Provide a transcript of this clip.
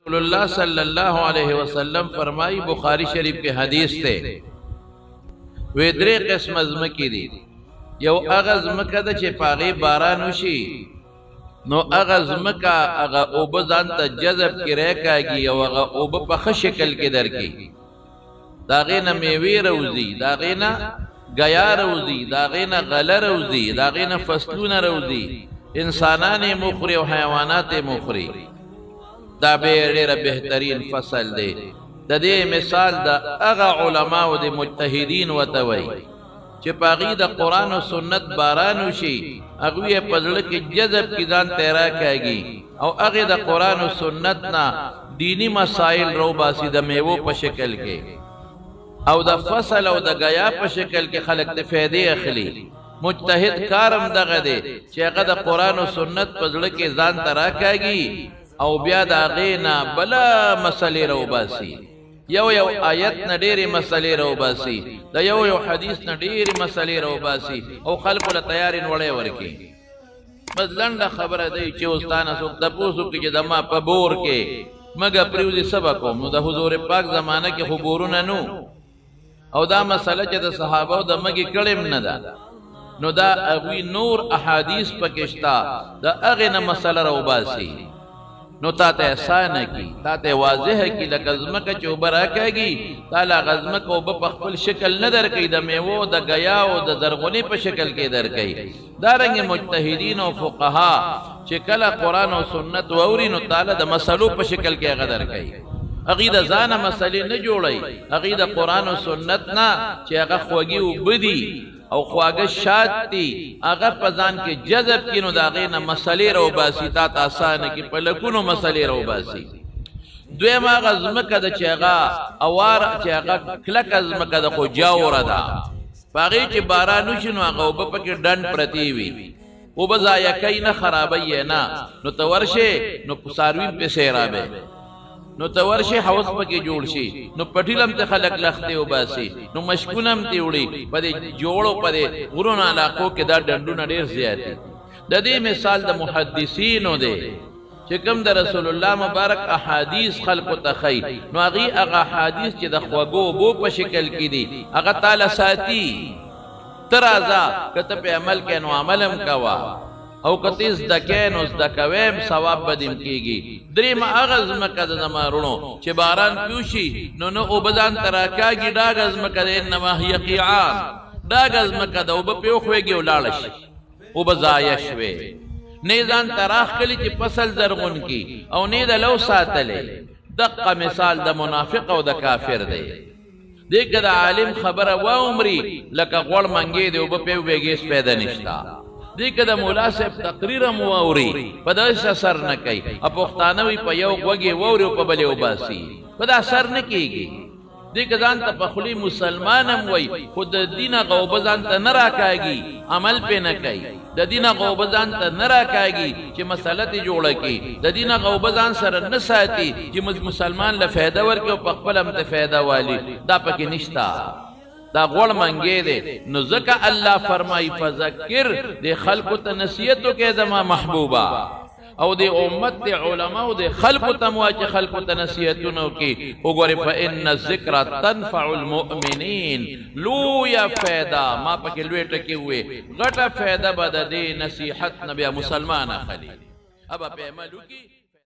رسول اللہ صلی اللہ علیہ وسلم فرمائی بخاری شریف کے حدیث تے وی درې قسم ازمکی دی یو اغا ازمکا دا چه پاغی بارانو شی نو اغا ازمکا اغا اوبا زانتا جذب کی ریکاگی یو اغا اوبا پا خشکل کی در کی داغینا میوی روزی داغینا گیا روزی داغینا غل روزی داغینا فصلون روزی انسانان مخری و حیوانات مخری دا بیر بہترین فصل دے دا دے مثال دا اغا علماء دا مجتہدین و توئی چه پاغی دا قرآن و سنت بارانو شی اغوی پزلک جذب کی دان تیراک آگی او اغی دا قرآن و سنت نا دینی مسائل رو باسی دا میوو پا شکل کے او دا فصل او دا گیا پا شکل کے خلق دا فیدے اخلی مجتہد کارم دا غدے چه اغا دا قرآن و سنت پزلک دان تیراک آگی او بیا دا غینا بلا مسئلے رو باسی یو آیت نا دیر مسئلے رو باسی دا یو حدیث نا دیر مسئلے رو باسی او خلق لطیارین وڑے ورکی بس لنڈا خبر دی چه استانا سوک دا پوسو کی جدا ما پا بور کے مگا پریوزی سبکو نو دا حضور پاک زمانہ کی خبورنا نو او دا مسئلہ چه دا صحابہ دا مگی کڑم ندا نو دا اگوی نور احادیث پکشتا دا اغینا مسئلہ رو باسی نو تا تا احسانہ کی تا تا واضح کی لگزمکا چوبر آکا گی تا لگزمکا اوبا پخپل شکل ندر کئی دا میوو دا گیاو دا درغنی پا شکل کے در کئی دارنگ مجتہدین و فقہا چکل قرآن و سنت ووری نو تالا دا مسئلو پا شکل کے غدر کئی اغید زانا مسئلے نجوڑی اغید قرآن و سنت نا چی اغا خواگی و بدی او خواگا شاد تی اغا پزان کے جذب کی نو داغینا مسئلے رو باسی تا تاسانا کی پلکونو مسئلے رو باسی دویم آغا زمکا دا چی اغا اوارا چی اغا کلک زمکا دا خو جاورا دا پاگی چی بارانو شنو اغا اوبا پاکی ڈنڈ پرتیوی اوبا زایقی نا خرابی ہے نا نو تورشے نو پساروین پی سیرابے نو تورشی حوث پکی جوڑ شی نو پٹھیلم تے خلق لختے ہو باسی نو مشکونم تے اڑی پدے جوڑو پدے غرون علاقوں کے دا ڈنڈونا دیر زیادی دا دے مثال دا محدثینو دے چکم دا رسول اللہ مبارک احادیث خلقو تخی نو اغی اغا حادیث چی دا خواگو بو پا شکل کی دی اغا تالا ساتی ترازا کتا پہ عمل کے نو عملم کوا او کتیز دکین اس دکویم ثواب بدیم کی گی دریم اغز مکد نمارونو چه باران پیوشی نو او بدان تراکا گی داغز مکد انما یقیعان داغز مکد او بپیوخوے گی او لالش او بزایشوے نیزان تراخ کلی چه پسل زرغن کی او نید لو ساتلے دقا مثال دا منافق او دا کافر دے دیکھ دا عالم خبر و عمری لکا غور منگی دے او بپیوخوے گی اس پیدا نشتا دیکھ دا مولا صاحب تقریر مواوری پدا اس اثر نکی اپ اختانوی پا یو وگی ووری و پا بلی و باسی پدا اثر نکی گی دیکھ دان تا پخلی مسلمانم وی خود دین غوبزان تا نراکاگی عمل پہ نکی دا دین غوبزان تا نراکاگی چی مسئلتی جوڑا کی دا دین غوبزان سر نساتی چی مسلمان لفیدہ ورکی و پخپلم تا فیدہ والی دا پاکی نشتا دا غوڑ منگے دے نو زکا اللہ فرمائی فذکر دے خلق تنسیتو کے زمان محبوبا او دے امت دے علماء دے خلق تمواچ خلق تنسیتونو کی اگوری فإن الذکر تنفع المؤمنین لو یا فیدہ ما پاکی لوے ٹکی ہوئے غٹا فیدہ بدا دے نصیحت نبی مسلمان خلی اب اپ عملو کی